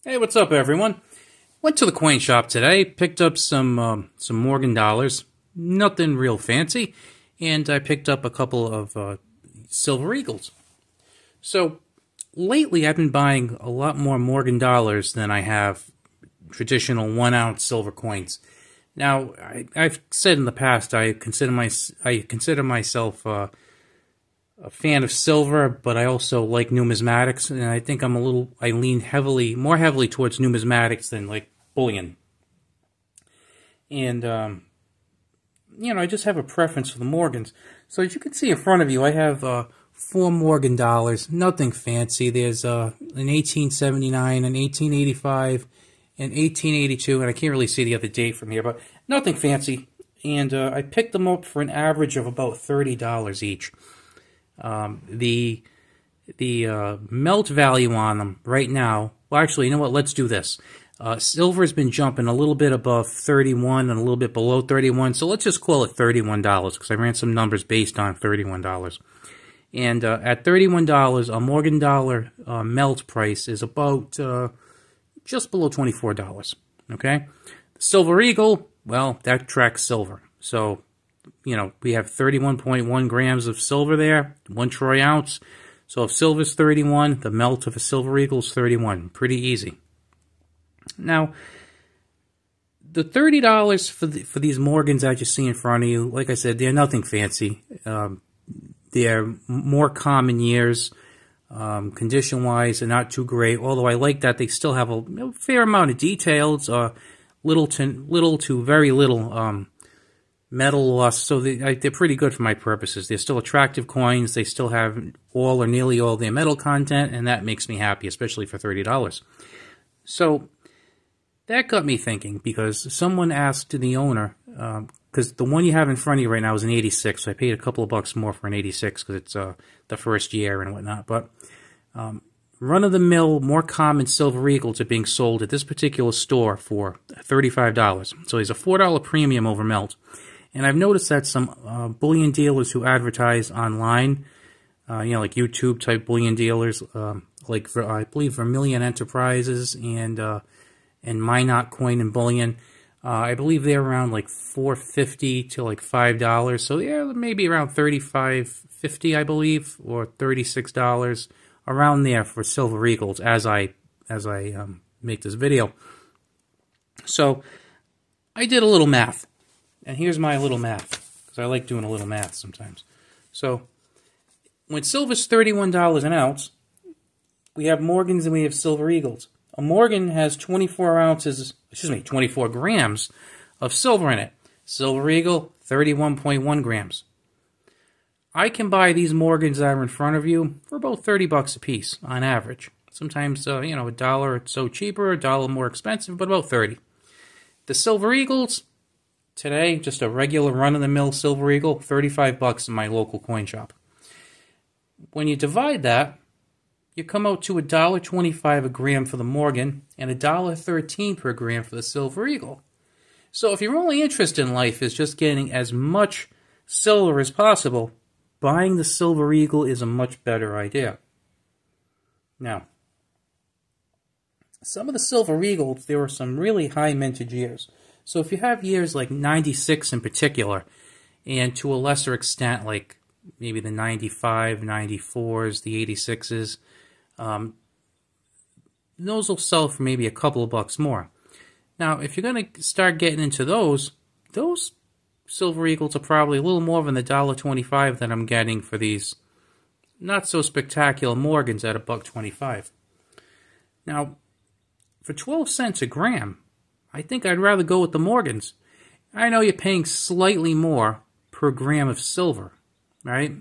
Hey, what's up, everyone? Went to the coin shop today, picked up some Morgan dollars, nothing real fancy, and I picked up a couple of silver eagles. So lately, I've been buying a lot more Morgan dollars than I have traditional 1 ounce silver coins. Now, I've said in the past I consider myself a fan of silver, but I also like numismatics, and I think I lean more heavily towards numismatics than like bullion. And I just have a preference for the Morgans. So as you can see in front of you, I have 4 Morgan dollars, nothing fancy. There's an 1879, an 1885, an 1882, and I can't really see the other date from here, but nothing fancy. And I picked them up for an average of about $30 each. The melt value on them right now. Well, actually, you know what? Let's do this. Silver's been jumping a little bit above 31 and a little bit below 31, so let's just call it $31 because I ran some numbers based on $31. And at $31, a Morgan dollar melt price is about just below $24. Okay, the Silver Eagle, well, that tracks silver, so we have 31.1 grams of silver there, 1 troy ounce. So if silver's 31, the melt of a Silver Eagle is 31. Pretty easy. Now, the $30 for these Morgans that you see in front of you, like I said, they're nothing fancy. They're more common years. Condition-wise, they're not too great, although I like that they still have a fair amount of details, little to very little metal loss, so they're pretty good for my purposes. They're still attractive coins. They still have all or nearly all their metal content, and that makes me happy, especially for $30. So that got me thinking, because someone asked the owner, because the one you have in front of you right now is an 86, so I paid a couple of bucks more for an 86 because it's the first year and whatnot, but run-of-the-mill, more common Silver Eagles are being sold at this particular store for $35. So there's a $4 premium over melt. And I've noticed that some bullion dealers who advertise online, like YouTube-type bullion dealers, I believe Vermilion Enterprises and Minot Coin and Bullion, I believe they're around like $4.50 to like $5. So yeah, maybe around $35.50, I believe, or $36, around there for Silver Eagles as I make this video. So I did a little math. And here's my little math, because I like doing a little math sometimes. So, when silver's $31 an ounce, we have Morgans and we have Silver Eagles. A Morgan has 24 grams of silver in it. Silver Eagle, 31.1 grams. I can buy these Morgans that are in front of you for about $30 a piece on average. Sometimes, a dollar or so cheaper, a dollar more expensive, but about 30. The Silver Eagles, today, just a regular run-of-the-mill Silver Eagle, $35 in my local coin shop. When you divide that, you come out to $1.25 a gram for the Morgan and $1.13 per gram for the Silver Eagle. So if your only interest in life is just getting as much silver as possible, buying the Silver Eagle is a much better idea. Now, some of the Silver Eagles, there were some really high mintage years. So if you have years like 96 in particular, and to a lesser extent like maybe the 95, 94s, the 86s, those will sell for maybe a couple of bucks more. Now, if you're going to start getting into those Silver Eagles are probably a little more than the $1.25 that I'm getting for these not so spectacular Morgans at $1.25. Now, for 12 cents a gram, I think I'd rather go with the Morgans. I know you're paying slightly more per gram of silver, right?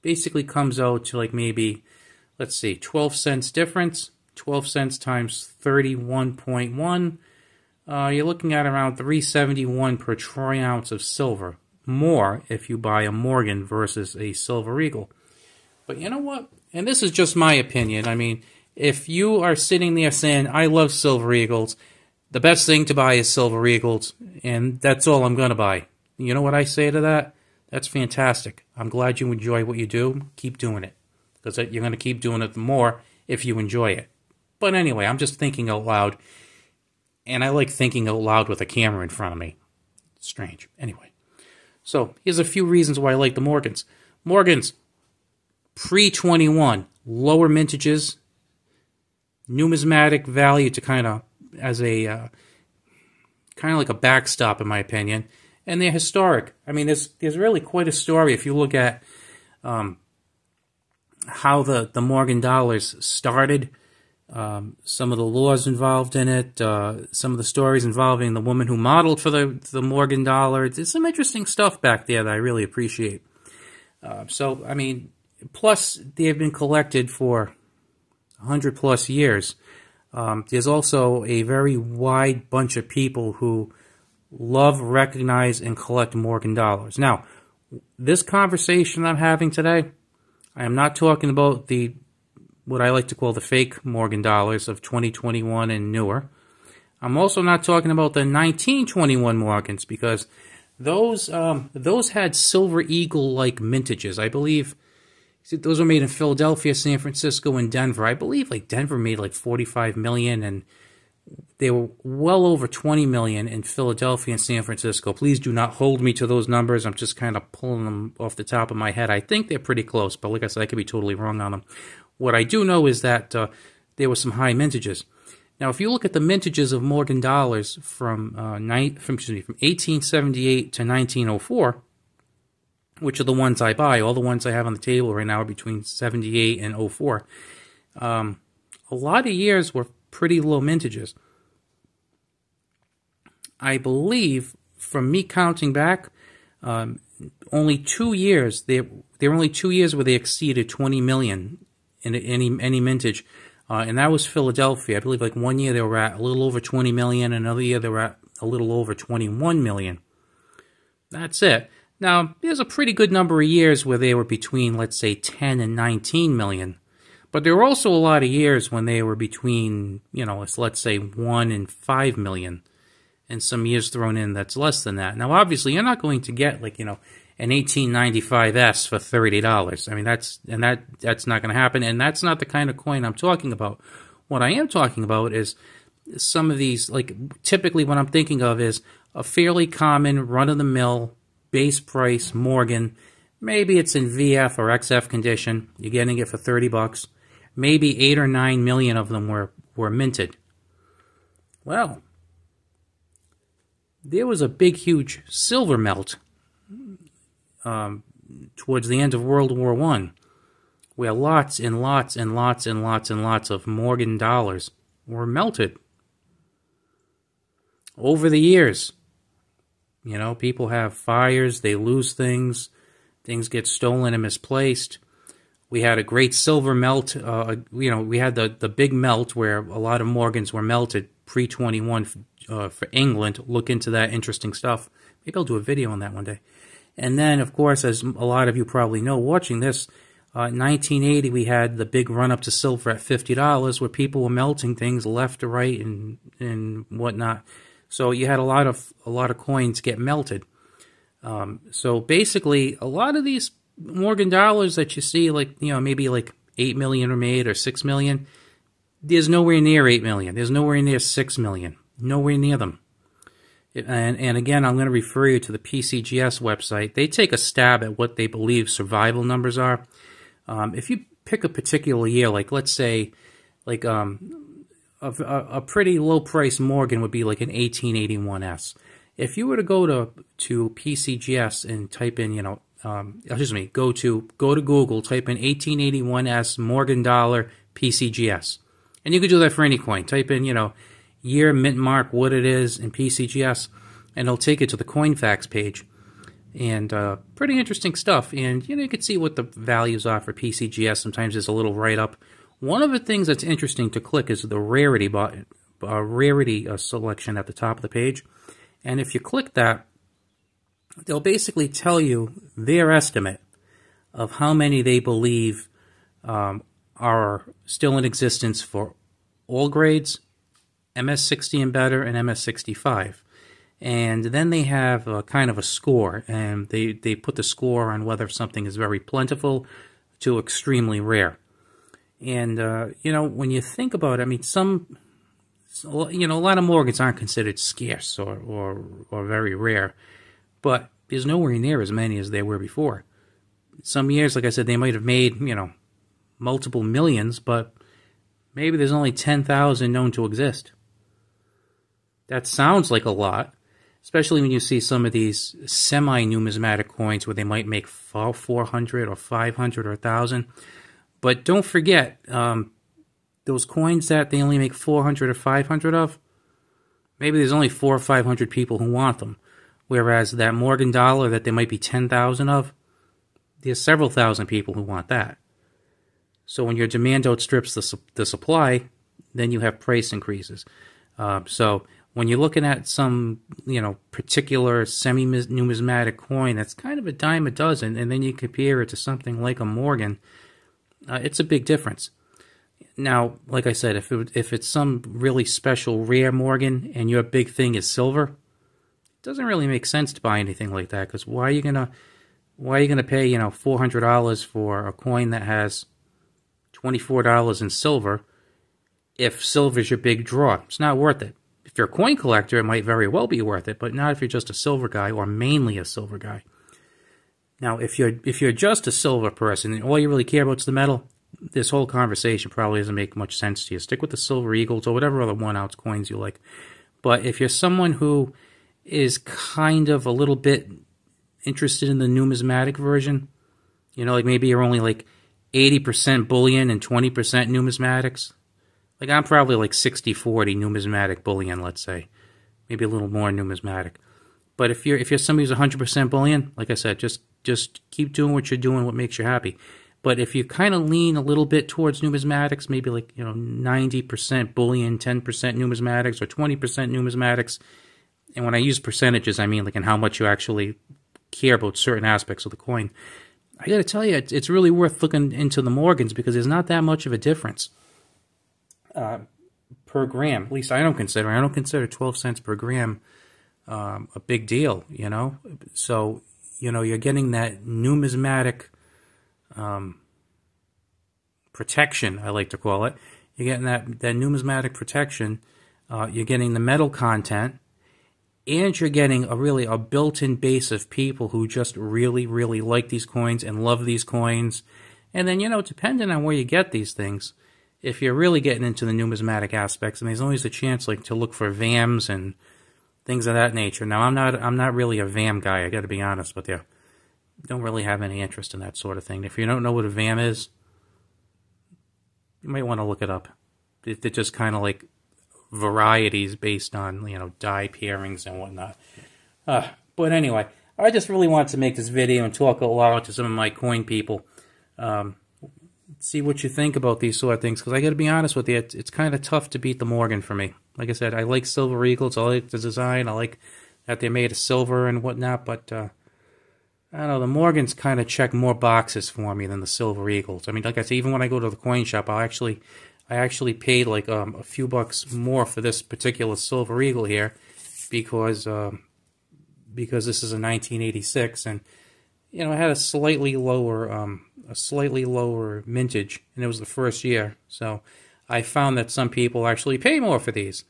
Basically comes out to like maybe, let's see, 12 cents difference. 12 cents times 31.1. You're looking at around $3.71 per troy ounce of silver. More if you buy a Morgan versus a Silver Eagle. But you know what? And this is just my opinion. I mean, if you are sitting there saying, I love Silver Eagles, the best thing to buy is Silver Eagles, and that's all I'm going to buy. You know what I say to that? That's fantastic. I'm glad you enjoy what you do. Keep doing it, because you're going to keep doing it more if you enjoy it. But anyway, I'm just thinking out loud, and I like thinking out loud with a camera in front of me. Strange. Anyway, so here's a few reasons why I like the Morgans. Morgans, pre-21, lower mintages, numismatic value to kind of, as a, kind of like a backstop in my opinion, and they're historic. I mean, there's really quite a story if you look at how the Morgan dollars started, some of the laws involved in it, some of the stories involving the woman who modeled for the Morgan dollar. There's some interesting stuff back there that I really appreciate. So, I mean, plus they've been collected for 100 plus years. There's also a very wide bunch of people who love, recognize, and collect Morgan dollars. Now, this conversation I'm having today, I am not talking about what I like to call the fake Morgan dollars of 2021 and newer. I'm also not talking about the 1921 Morgans, because those had Silver Eagle-like mintages. I believe those were made in Philadelphia, San Francisco, and Denver. I believe like Denver made like 45 million, and they were well over 20 million in Philadelphia and San Francisco. Please do not hold me to those numbers. I'm just kind of pulling them off the top of my head. I think they're pretty close, but like I said, I could be totally wrong on them. What I do know is that there were some high mintages. Now, if you look at the mintages of Morgan dollars from 1878 to 1904, which are the ones I buy, all the ones I have on the table right now are between 78 and 04. A lot of years were pretty low mintages. I believe, from me counting back, only 2 years, there were only 2 years where they exceeded 20 million in any mintage, and that was Philadelphia. I believe like 1 year they were at a little over 20 million, another year they were at a little over 21 million. That's it. Now, there's a pretty good number of years where they were between, let's say, 10 and 19 million. But there were also a lot of years when they were between, let's say 1 and 5 million. And some years thrown in that's less than that. Now, obviously, you're not going to get, like, an 1895S for $30. I mean, that's not going to happen. And that's not the kind of coin I'm talking about. What I am talking about is some of these, like, typically what I'm thinking of is a fairly common run-of-the-mill base price Morgan. Maybe it's in VF or XF condition. You're getting it for $30. Maybe 8 or 9 million of them were minted. Well, there was a big, huge silver melt towards the end of World War I, where lots and lots and lots and lots and lots of Morgan dollars were melted. Over the years, people have fires, they lose things get stolen and misplaced. We had a great silver melt. We had the big melt where a lot of Morgans were melted pre-21 for England. Look into that interesting stuff. Maybe I'll do a video on that one day. And then, of course, as a lot of you probably know, watching this, 1980, we had the big run-up to silver at $50 where people were melting things left to right and whatnot. So you had a lot of coins get melted. So basically, a lot of these Morgan dollars that you see, like, maybe like 8 million were made or 6 million, there's nowhere near 8 million. There's nowhere near 6 million. Nowhere near them. And again, I'm going to refer you to the PCGS website. They take a stab at what they believe survival numbers are. If you pick a particular year, like let's say, like a pretty low price Morgan would be like an 1881S. If you were to go to PCGS and type in, go to Google, type in 1881S Morgan dollar PCGS, and you could do that for any coin. Type in, year, mint mark, what it is in PCGS, and it'll take you to the Coinfax page. And pretty interesting stuff. And, you can see what the values are for PCGS. Sometimes there's a little write-up. One of the things that's interesting to click is the rarity button, rarity selection at the top of the page. And if you click that, they'll basically tell you their estimate of how many they believe are still in existence for all grades, MS60 and better, and MS65. And then they have a kind of a score, and they put the score on whether something is very plentiful to extremely rare. And, when you think about it, I mean, a lot of Morgans aren't considered scarce or very rare, but there's nowhere near as many as there were before. Some years, like I said, they might have made, multiple millions, but maybe there's only 10,000 known to exist. That sounds like a lot, especially when you see some of these semi-numismatic coins where they might make 400 or 500 or 1,000. But don't forget, those coins that they only make 400 or 500 of, maybe there's only 400 or 500 people who want them. Whereas that Morgan dollar that there might be 10,000 of, there's several thousand people who want that. So when your demand outstrips the supply, then you have price increases. So when you're looking at some, particular semi-numismatic coin that's kind of a dime a dozen, and then you compare it to something like a Morgan, it's a big difference. Now, like I said, if it's some really special rare Morgan and your big thing is silver, it doesn't really make sense to buy anything like that, because why are you gonna pay $400 for a coin that has $24 in silver if silver's your big draw? It's not worth it. If you're a coin collector, it might very well be worth it, but not if you're just a silver guy or mainly a silver guy. Now, if you're just a silver person and all you really care about is the metal, this whole conversation probably doesn't make much sense to you. Stick with the silver eagles or whatever other 1-ounce coins you like. But if you're someone who is kind of a little bit interested in the numismatic version, like maybe you're only like 80% bullion and 20% numismatics. Like I'm probably like 60-40 numismatic bullion, let's say. Maybe a little more numismatic. But if you're somebody who's 100% bullion, like I said, just keep doing what you're doing, what makes you happy. But if you kind of lean a little bit towards numismatics, maybe like 90% bullion, 10% numismatics, or 20% numismatics, and when I use percentages, I mean like in how much you actually care about certain aspects of the coin, I got to tell you, it's really worth looking into the Morgans because there's not that much of a difference per gram. At least I don't consider 12 cents per gram a big deal, So, you're getting that numismatic protection, I like to call it. You're getting that numismatic protection. You're getting the metal content, and you're getting a built-in base of people who just really, really like these coins and love these coins. And then, depending on where you get these things, if you're really getting into the numismatic aspects, and there's always a chance to look for VAMs and things of that nature. Now, I'm not really a VAM guy, I got to be honest with you. Don't really have any interest in that sort of thing. If you don't know what a VAM is, you might want to look it up. They're just kind of like varieties based on, die pairings and whatnot. But anyway, I just really wanted to make this video and talk a lot to some of my coin people. See what you think about these sort of things, because I got to be honest with you, it's kind of tough to beat the Morgan for me. Like I said, I like silver eagles, I like the design, I like that they're made of silver and whatnot, but I don't know, the Morgans kind of check more boxes for me than the silver eagles. I mean, like I said, even when I go to the coin shop, I actually paid like a few bucks more for this particular silver eagle here because this is a 1986, and it had a slightly lower mintage, and it was the first year. So I found that some people actually pay more for these.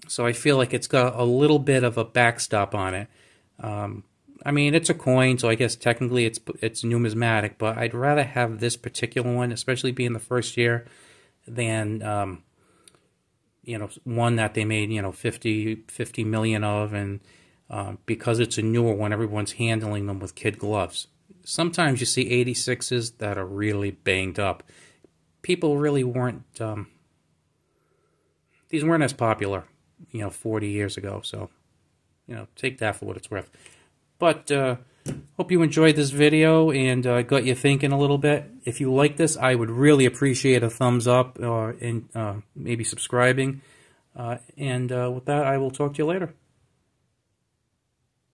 So I feel like it's got a little bit of a backstop on it. I mean, it's a coin, so I guess technically it's numismatic, but I'd rather have this particular one, especially being the first year, than one that they made 50 million of, and because it's a newer one, everyone's handling them with kid gloves. Sometimes you see 86s that are really banged up. People really weren't, these weren't as popular, 40 years ago, so, take that for what it's worth. But hope you enjoyed this video and got you thinking a little bit. If you like this, I would really appreciate a thumbs up and maybe subscribing. And with that, I will talk to you later.